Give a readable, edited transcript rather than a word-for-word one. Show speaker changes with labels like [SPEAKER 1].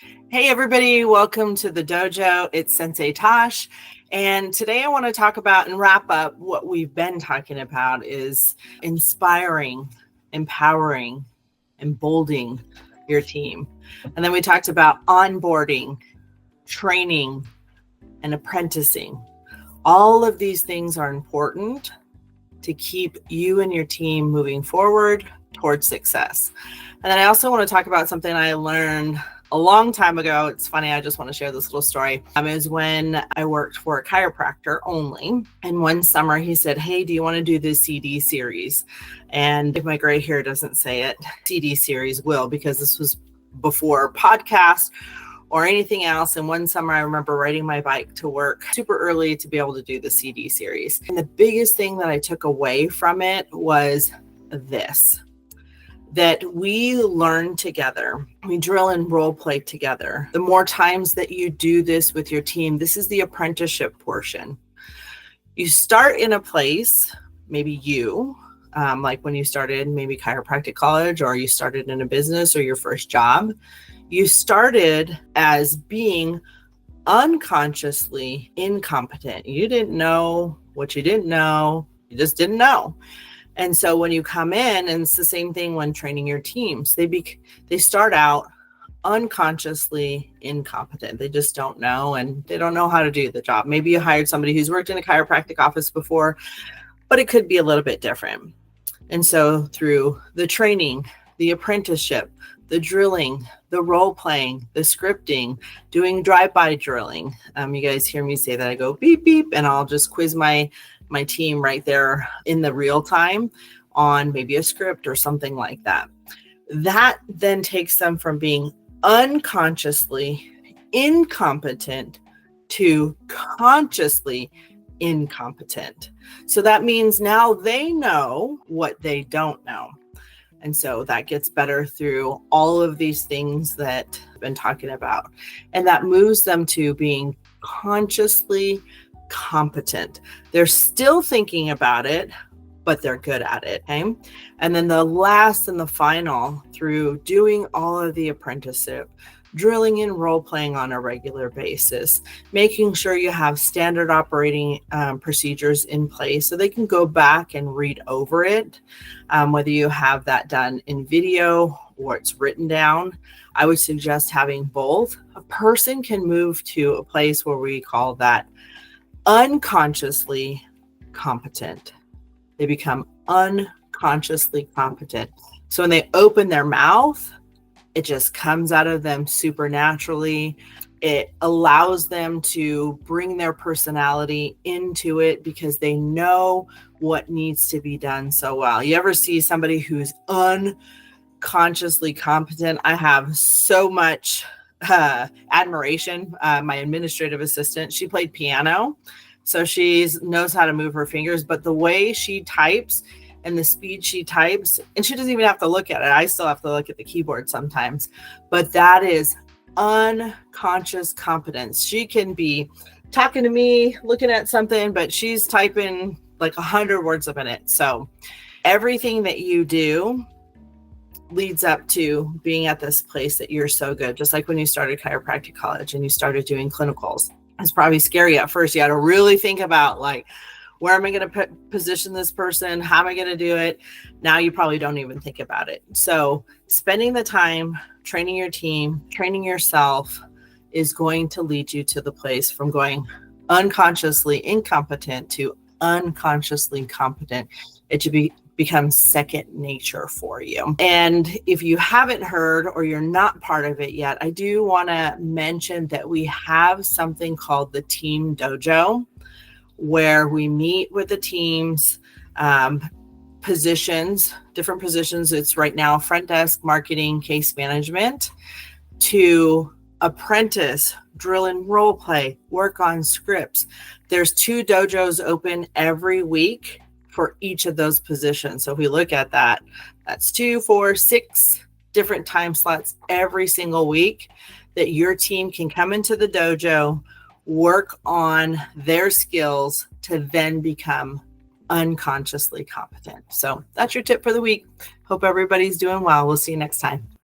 [SPEAKER 1] Hey everybody, welcome to the dojo. It's Sensei Tosh. And today I want to talk about and wrap up what we've been talking about is inspiring, empowering, emboldening your team. And then we talked about onboarding, training, and apprenticing. All of these things are important to keep you and your team moving forward towards success. And then I also want to talk about something I learned a long time ago. It's funny, I just want to share this little story. Is when I worked for a chiropractor only. And one summer he said, hey, do you want to do this CD series? And if my gray hair doesn't say it, CD series will, because this was before podcast or anything else. And one summer I remember riding my bike to work super early to be able to do the CD series. And the biggest thing that I took away from it was this, that we learn together. We drill and role play together. The more times that you do this with your team, this is the apprenticeship portion. You start in a place, maybe you, like when you started maybe chiropractic college, or you started in a business or your first job, you started as being unconsciously incompetent. You didn't know what you didn't know. You just didn't know. And so when you come in, and it's the same thing when training your teams, they start out unconsciously incompetent. They just don't know, and they don't know how to do the job. Maybe you hired somebody who's worked in a chiropractic office before, but it could be a little bit different. And so through the training, the apprenticeship, the drilling, the role playing, the scripting, doing drive-by drilling. You guys hear me say that I go beep, beep, and I'll just quiz my team right there in the real time on maybe a script or something like that. That then takes them from being unconsciously incompetent to consciously incompetent. So that means now they know what they don't know. And so that gets better through all of these things that I've been talking about. And that moves them to being consciously competent. They're still thinking about it, but they're good at it. Okay? And then the last and the final, through doing all of the apprenticeship, drilling and role playing on a regular basis, making sure you have standard operating procedures in place so they can go back and read over it, whether you have that done in video or it's written down. I would suggest having both. A person can move to a place where we call that unconsciously competent. They become unconsciously competent. So when they open their mouth, it just comes out of them supernaturally. It allows them to bring their personality into it because they know what needs to be done so well. You ever see somebody who's unconsciously competent? I have so much admiration. My administrative assistant, she played piano, so she knows how to move her fingers, but the way she types and the speed she types, and she doesn't even have to look at it. I still have to look at the keyboard sometimes, but that is unconscious competence. She can be talking to me, looking at something, but she's typing like 100 words a minute. So everything that you do leads up to being at this place that you're so good. Just like when you started chiropractic college and you started doing clinicals. It's probably scary at first. You got to really think about, like, where am I going to position this person? How am I going to do it? Now you probably don't even think about it. So spending the time training your team, training yourself is going to lead you to the place from going unconsciously incompetent to unconsciously competent. It should become second nature for you. And if you haven't heard or you're not part of it yet, I do want to mention that we have something called the Team Dojo, where we meet with the teams, positions, different positions. It's right now front desk, marketing, case management, to apprentice, drill and role play, work on scripts. There's 2 dojos open every week for each of those positions. So if we look at that, that's 2, 4, 6 different time slots every single week that your team can come into the dojo, work on their skills to then become unconsciously competent. So that's your tip for the week. Hope everybody's doing well. We'll see you next time.